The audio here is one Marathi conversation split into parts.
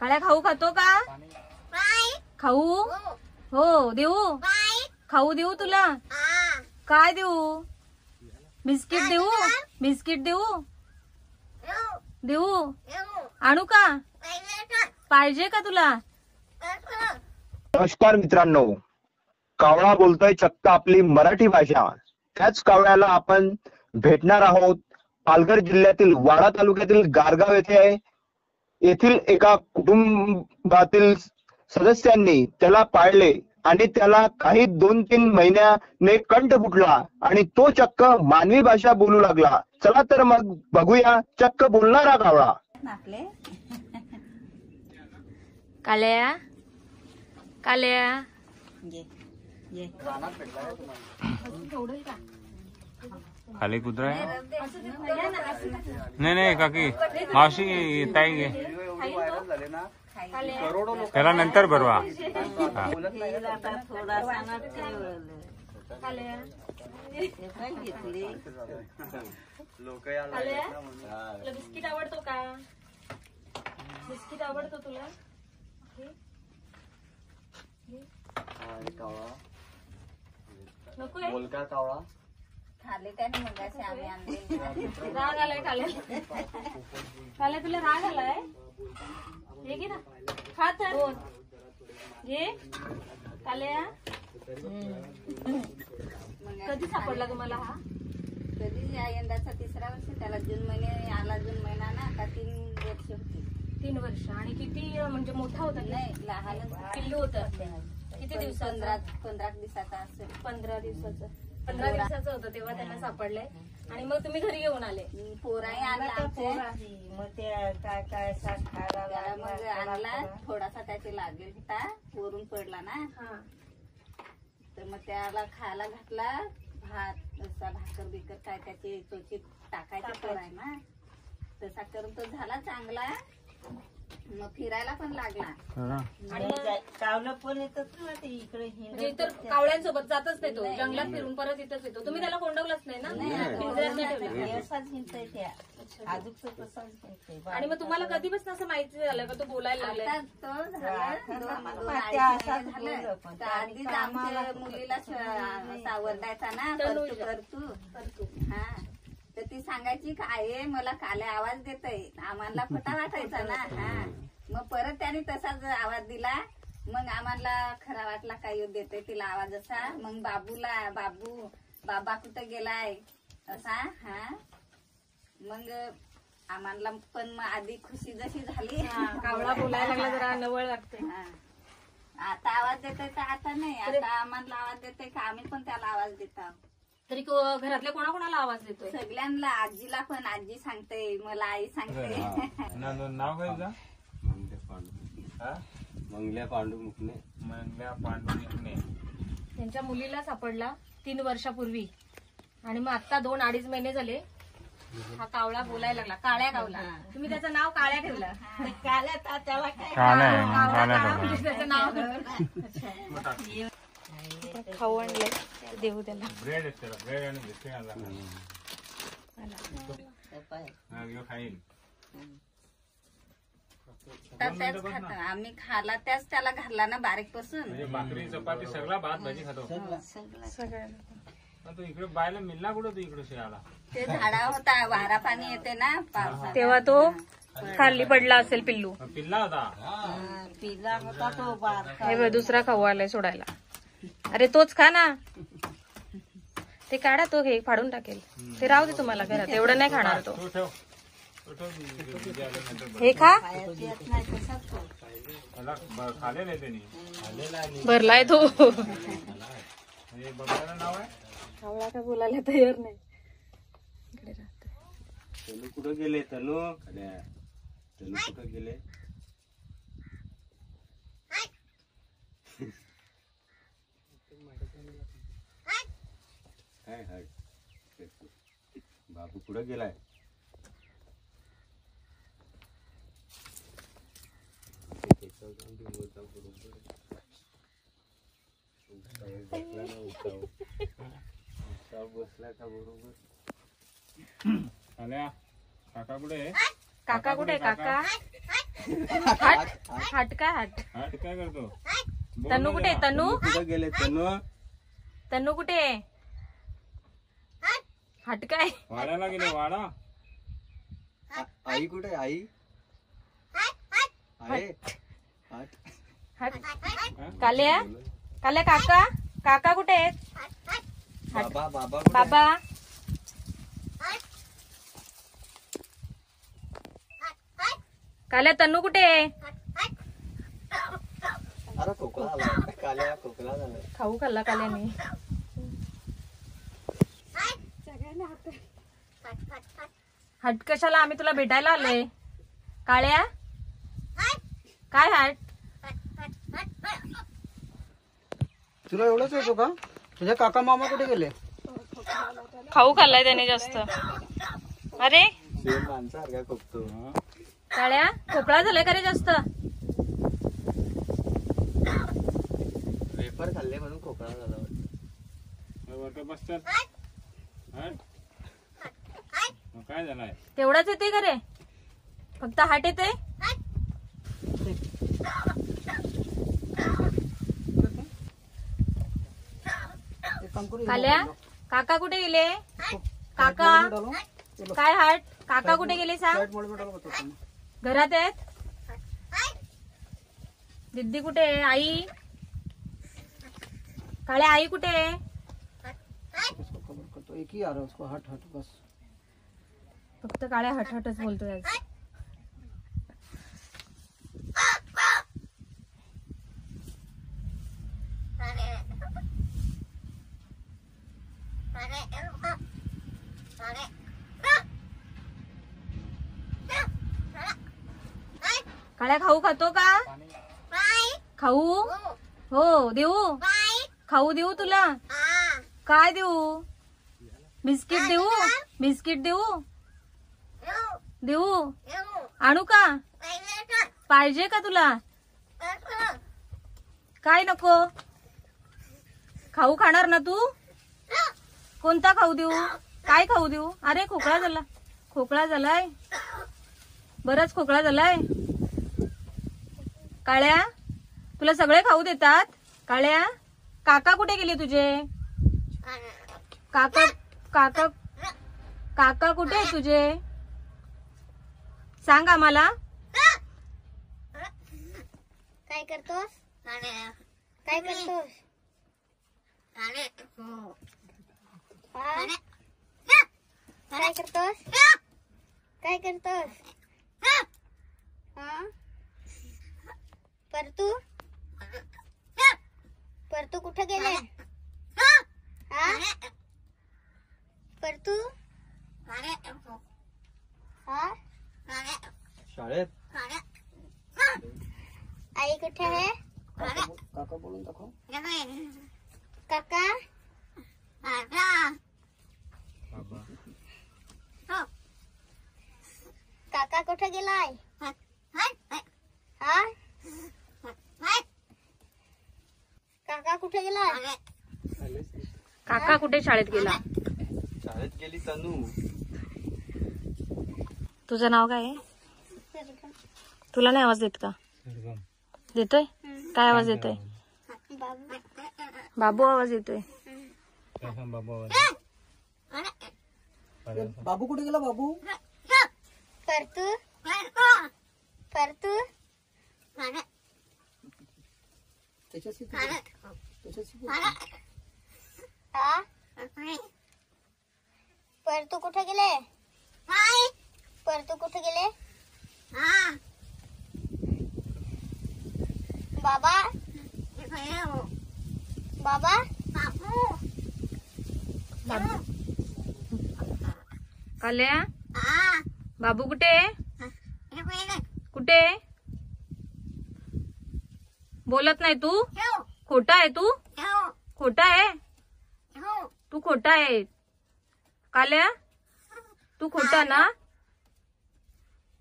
काळ्या खाऊ खातो का? खाऊ हो देऊ. खाऊ देऊ तुला? काय देऊ? बिस्किट देऊ? बिस्किट देऊ? देऊ? आणू का? पाहिजे का तुला? नमस्कार मित्रांनो, कावळा बोलतोय चक्क आपली मराठी भाषा. त्याच कावळ्याला आपण भेटणार आहोत पालघर जिल्ह्यातील वाडा तालुक्यातील गारगाव येथे. येथील एका कुटुंबातील सदस्यांनी त्याला पाळले आणि त्याला काही 2-3 महिन्याने कंठ फुटला आणि तो चक्क मानवी भाषा बोलू लागला. चला तर मग बघूया चक्क बोलणारा कावळा. काल्या काल्या खाली कुत्रा आहे? नाही काकी मावशी ताई घे, त्याला नंतर भरवा. बिस्किट आवडतो का? बिस्किट आवडतो तुला? नको बोलका कावळा खाले त्याने मगाशी आम्ही आणले. राग आलाय काल्या? काल्या तुला राग आलाय? हे घे ना, खा तर घे. काल्या कधी सापडला तुम्हाला हा? कधी यंदाचा 3रा वर्ष. त्याला जून महिने आला. जून महिना ना आता 3 वर्ष होती. 3 वर्ष. आणि किती म्हणजे मोठा होता? नाही लहानच पिल्लू होतं. किती दिवसाचा? 15 दिवसाचा असेल. 15 दिवसाचं. 15 दिवसाचं होतं तेव्हा त्यांना सापडलंय. आणि मग तुम्ही घरी येऊन आले? पोराही आणला आमचे. मग ते काय काय त्याला मग आणला. थोडासा त्याचे लागेल होता, वरून पडला ना. तर मग त्याला खायला घातला. भात असा भाकर बिकर काय त्याची चोची टाकायची पोराय ना. तसा करून तो झाला चांगला. मग फिरायला पण लागला. आणि कावलं पण येतात ना ते इकडे. म्हणजे इतर कावळ्यांसोबत जातच नाही तो. जंगलात फिरून परत इथंच येतो. तुम्ही त्याला कोंडवलंच नाही ना? पिंजऱ्यात नाही ठेवलं. असाच हिंडतोय त्या आजूकचं तसाच हिंडतोय. आणि मग तुम्हाला कधीपासून असं माहिती झालं का तो बोलायला लागलाय? आता तो झाला 2-2 असाच झालं. तर आधीच आमच्या मुलीला सावरडायचा ना, करतू. हा तर ती सांगायची काय मला काले आवाज देतय. आम्हाला फटा वाटायचा ना. हा मग परत त्याने तसाच आवाज दिला. मग आम्हाला खरा वाटला काय देतय तिला आवाज असा. मग बाबा कुठं गेलाय असा. हा मग आम्हाला पण मग आधी खुशी जशी झाली. कावळा बोलायला लागला जरा नवळ लागते. आता आवाज देतोय तर आता नाही. आता आम्हाला आवाज देतोय का आम्ही पण त्याला आवाज देतो. तरी घरातल्या कोणाकोणाला आवाज देतोय? सगळ्यांना. आजीला पण. आजी सांगते, मला आई सांगते. नाव काय तुझं? मंगल्या पांडू मुकणे. मंगल्या पांडू मुकणे. त्यांच्या मुलीला सापडला 3 वर्षापूर्वी. आणि मग आता 2-2.5 महिने झाले हा कावळा बोलायला लागला. काळ्या कावळा. तुम्ही त्याचं नाव काळ्या ठेवलं? काल्या त्याला म्हणजे त्याचं नाव खाऊ आणलंय. देऊ त्याला ब्रेड असते. ब्रेड आणि बिस्किट आणला खाईल. त्याच खात. आम्ही खाला त्याच त्याला घालला ना बारीक पासून. म्हणजे भाकरी चपाती सगळा भात भाजी खातो सगळं. तू इकडे बायला मिळला कुठं? तू इकडे शेळाला ते झाडा होता. वारा पाणी येते ना पावसात. तेव्हा तो खाली पडला असेल. पिल्लू पिल्ला होता. पिला होता तो बारका. हे दुसरा खाऊ आलाय सोडायला. अरे तोच खा ना. ते काढा. तो घे फाडून टाकेल. ते राहू दे तुम्हाला घरात. एवढं नाही खाणार तो. हे खा. खाले नाही त्यांनी. भरलाय तो. नाव आहे कावळा का बोलायला तयार नाही. इकडे राहतो. तनू कुठं गेले? तनू कुठं गेले? हाय बाबू कुठं गेलाय? बसला का बरोबर. काका कुठे आहे? काका कुठे? काका हट हट काय हट हट काय करतो बोल तनू ना कुठे आहे? जरा. तनू कुठे गेले तनू तनू कुठे आहे? हट काय वाड्याला गेले वाडा आई कुठे आई आहे हट हा? काल्या काल्या काका काका कुठे आहेत? बाबा बाबा कुठे? बाबा काल्या तनू कुठे आहे? अरे खोकला आला काल्या खोकला झाला खाऊ खाल्ला काल्याने. हट कशाला? आम्ही तुला भेटायला आलोय. काळ्या काय हट? तुला एवढंच येतो का? तुझे काका मामा कुठे गेले? खाऊ खाल्लाय त्याने जास्त. अरे सेम माणसासारखा खोकतो हा. काळ्या खोकळा झालाय का रे जास्त? वेफर खाल्ले म्हणून खोकला झाला वर बसतात हट मग काय झालंय तेवढाच येते का रे? फक्त हाट येते? काल्या काका कुठे गेले? काका काय हाट? काका कुठे गेले सांग? घरात आहेत? दिद्दी कुठे आहे? आई काळ्या आई कुठे आहे? एक ही आ रहा है उसको हट हट बस. फक्त काळ्या हट हटच बोलतोय आज. काळ्या खाऊ खातो का? खाऊ हो देऊ? खाऊ देऊ तुला? काय देऊ? बिस्किट देऊ? बिस्किट देऊ? देऊ? आणू का? पाहिजे का तुला? काय नको? खाऊ खाणार ना तू? कोणता खाऊ देऊ? काय खाऊ देऊ? अरे खोकळा झाला. खोकळा झालाय. बराच खोकळा झालाय. काळ्या तुला सगळे खाऊ देतात? काळ्या काका कुठे गेले तुझे? काका काका काका कुठे आहे तुझे? सांग आम्हाला. काय करतोस? काय करतोस? काय करतोस? काय करतोस? परतू परतू कुठे गेले? परतू शाळेत आई कुठे आहे? काका बोलून दाखव. काका काका कुठे गेलाय? काका कुठे गेलाय? काका कुठे शाळेत गेला? शाळेत गेली तनू तुझं नाव काय आहे? तुला नाही आवाज देत का? देतोय? काय आवाज येतोय? बाबू बाबू आवाज येतोय. बाबू कुठे गेला? बाबू परतू परतू त्याच्याशी बोल. परतू कुठे गेले? परतू कुठे गेले? बाबा बाबा काल्या बाबू कुठे? कुठे? बोलत नाही तू? खोटा आहे तू? खोटा आहे? तू खोटा आहे. काल्या तू खोटा ना?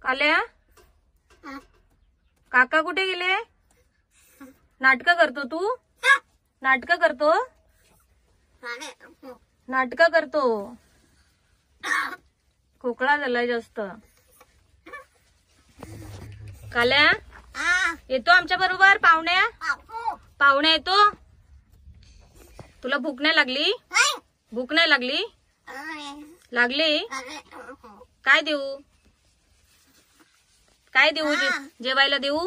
काल्या काका कुठे गेले? नाटक करतो तू? नाटक करतो? नाटक करतो. खोकळा झालाय जास्त. काल्या आ येतो आमच्या बरोबर पाहुण्या बाबू पाहुण्या येतो. तुला भूक नाही लागली? भूक नाही लागली? लागली? काय देऊ? काय देऊ? जेवायला देऊ?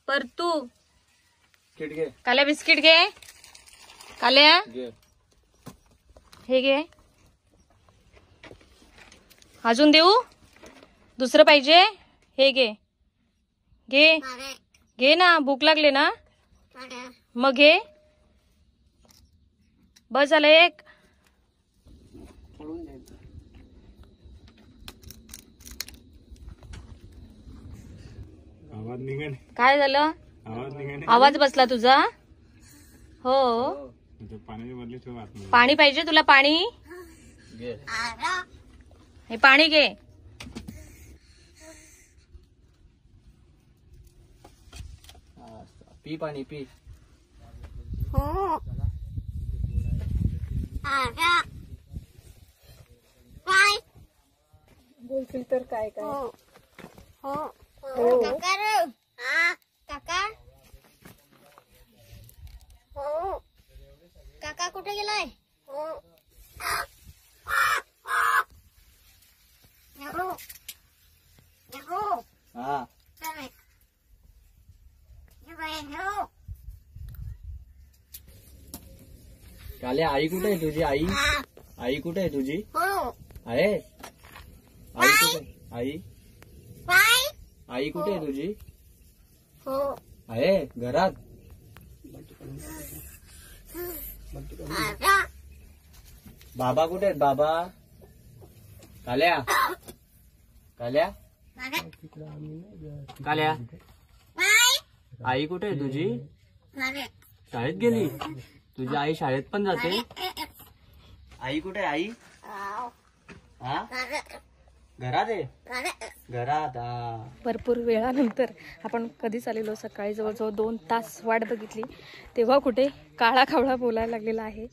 परतू किट घे काल्या बिस्किट घे. काल्या घे. हे घे. अजून देऊ? दुसरं पाहिजे? हे घे. घे घे ना, भूक लागली ना, मग घे. बस झालं एक. आवाज निघाले. काय झालं? आवाज निघाले. आवाज बसला तुझा? हो. ते पाण्याची बदली ठेव आतमध्ये. पाणी पाहिजे तुला? पाणी घे. हे पाणी घे. पी पाणी पी. बोलतील तर काय काय. काका रे. काका काका कुठे गेलाय? हा काल्या आई कुठे आहे तुझी? आई आई कुठे आहे तुझी? आहे आई कुठे? आई आई कुठे आहे तुझी? आहे घरात. बाबा कुठे आहेत? बाबा काल्या काल्या काल्या आई कुठे आहे तुझी? शाळेत गेली. तुझी आई शाळेत पण जाते? आई कुठे आहे? आई हा घरात आहे. घरात हा. भरपूर वेळानंतर आपण कधीच आलेलो. सकाळी जवळजवळ 2 तास वाट बघितली, तेव्हा कुठे काळा कावळा बोलायला लागलेला आहे.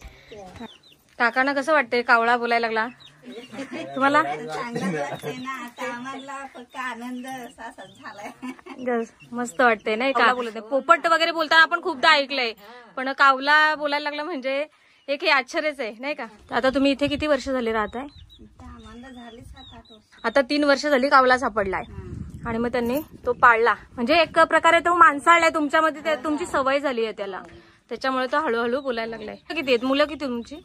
काकांना कसं वाटतंय कावळा बोलायला लागला तुम्हाला? चांगलं वाटते ना. आता आम्हाला फक्त आनंद असा झालाय. मस्त वाटतंय नाही का? बोलत पोपट वगैरे बोलताना आपण खूपदा ऐकलंय, पण कावला बोलायला लागला म्हणजे एक हे आश्चर्यच आहे नाही का? आता तुम्ही इथे किती वर्ष झाली राहताय? आम्हाला झाली 7-8 वर्ष. आता 3 वर्ष झाली कावला सापडलाय आणि मग त्यांनी तो पाळला. म्हणजे एक प्रकारे तो माणसाळलाय तुमच्यामध्ये, तुमची सवय झाली आहे त्याला, त्याच्यामुळे तो हळूहळू बोलायला लागलाय. किती आहेत मुलं? किती तुमची?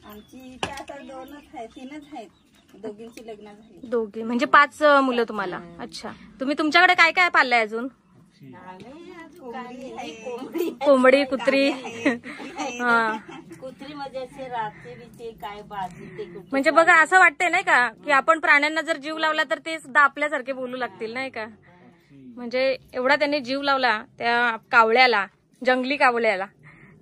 आमची इथे आता 2च आहेत, 3च आहेत. दोघींची लग्न झाली. दोघी म्हणजे 5 मुलं तुम्हाला? अच्छा. तुम्ही तुमच्याकडे काय काय पाळलंय अजून? कोंबडी, कुत्री. हा. कुत्री मध्ये असे राहते बिते काय बाजू ते कुठे. म्हणजे बघा असं वाटतंय नाही का की आपण प्राण्यांना जर जीव लावला तर ते सुद्धा आपल्यासारखे बोलू लागतील नाही का? म्हणजे एवढा त्यांनी जीव लावला त्या कावळ्याला, जंगली कावळ्याला,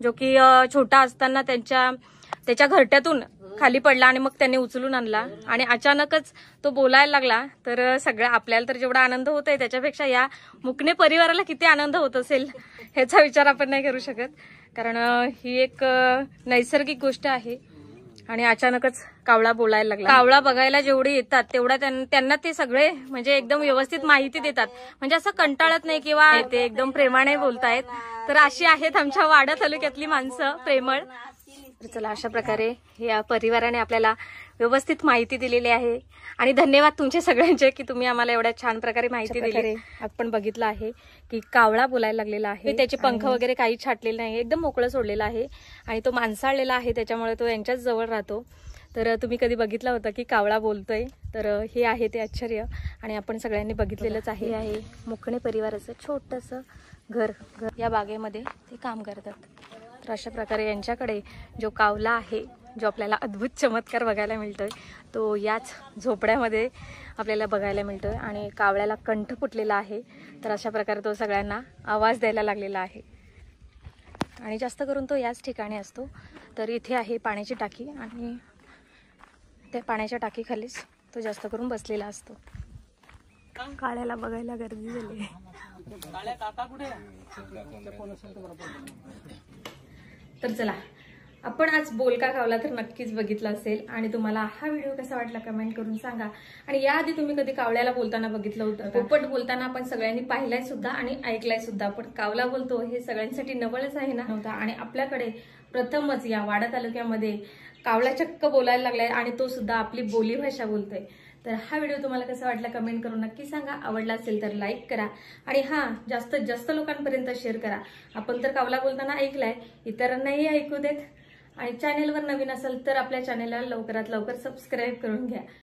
जो की छोटा असताना त्याच्या घरट्यातून खाली पडला आणि मग त्यांनी उचलून आणला आणि अचानकच तो बोलायला लागला. तर सगळं आपल्याला तर जेवढा आनंद होतोय त्याच्यापेक्षा या मुकणे परिवाराला किती आनंद होत असेल ह्याचा विचार आपण नाही करू शकत. कारण ही एक नैसर्गिक गोष्ट आहे आणि अचानकच कावळा बोलायला लागला. कावळा बघायला जेवढे येतात तेवढा त्यांना ते सगळे म्हणजे एकदम व्यवस्थित माहिती देतात. म्हणजे असं कंटाळत नाही किंवा ते एकदम प्रेमाने बोलतायत. तर अशी आहेत आमच्या वाडा तालुक्यातली माणसं, प्रेमळ. चला, अशा प्रकारे या परिवाराने आपल्याला व्यवस्थित माहिती दिलेली आहे आणि धन्यवाद तुमचे सगळ्यांचे की तुम्ही आम्हाला एवढ्या छान प्रकारे माहिती दिली. आपण बघितलं आहे की कावळा बोलायला लागलेला आहे. त्याचे पंख वगैरे काही छाटलेले नाही, एकदम मोकळं सोडलेलं आहे आणि तो माणसाळलेला आहे, त्याच्यामुळे तो यांच्याच जवळ राहतो. तर तुम्ही कधी बघितलं होतं की कावळा बोलतोय? तर हे आहे ते आश्चर्य आणि आपण सगळ्यांनी बघितलेलंच आहे. हे आहे मुकणे परिवाराचं छोटंसं घर. या बागेमध्ये ते काम करतात. तर अशा प्रकारे यांच्याकडे जो कावला आहे, जो आपल्याला अद्भुत चमत्कार बघायला मिळतोय, तो याच झोपड्यामध्ये आपल्याला बघायला मिळतोय आणि कावळ्याला कंठ फुटलेला आहे. तर अशा प्रकारे तो सगळ्यांना आवाज द्यायला लागलेला आहे आणि जास्त करून तो याच ठिकाणी असतो. तर इथे आहे पाण्याची टाकी आणि त्या पाण्याच्या टाकीखालीच तो जास्त करून बसलेला असतो. काळ्याला बघायला गर्दी झाली. तर चला, आपण आज बोलका कावला तर नक्कीच बघितला असेल आणि तुम्हाला हा व्हिडिओ कसा वाटला कमेंट करून सांगा. आणि याआधी तुम्ही कधी कावळ्याला बोलताना बघितलं होतं? पोपट बोलताना आपण सगळ्यांनी पाहिलाय सुद्धा आणि ऐकलाय सुद्धा, पण कावला बोलतो हे सगळ्यांसाठी नवलच आहे ना नव्हता. आणि आपल्याकडे प्रथमच या वाडा तालुक्यामध्ये कावळा चक्क बोलायला लागलाय आणि तो सुद्धा आपली बोलीभाषा बोलतोय. तर हा व्हिडिओ तुम्हाला कसा वाटला कमेंट करून नक्की सांगा. आवडला असेल तर लाईक करा आणि जास्तीत जास्त लोकांपर्यंत शेअर करा. आपण तर कावला बोलताना ऐकलाय, इतरांनाही ऐकू देत. आणि चॅनेलवर नवीन असेल तर आपल्या चॅनेलला लवकरात लवकर सबस्क्राईब करून घ्या.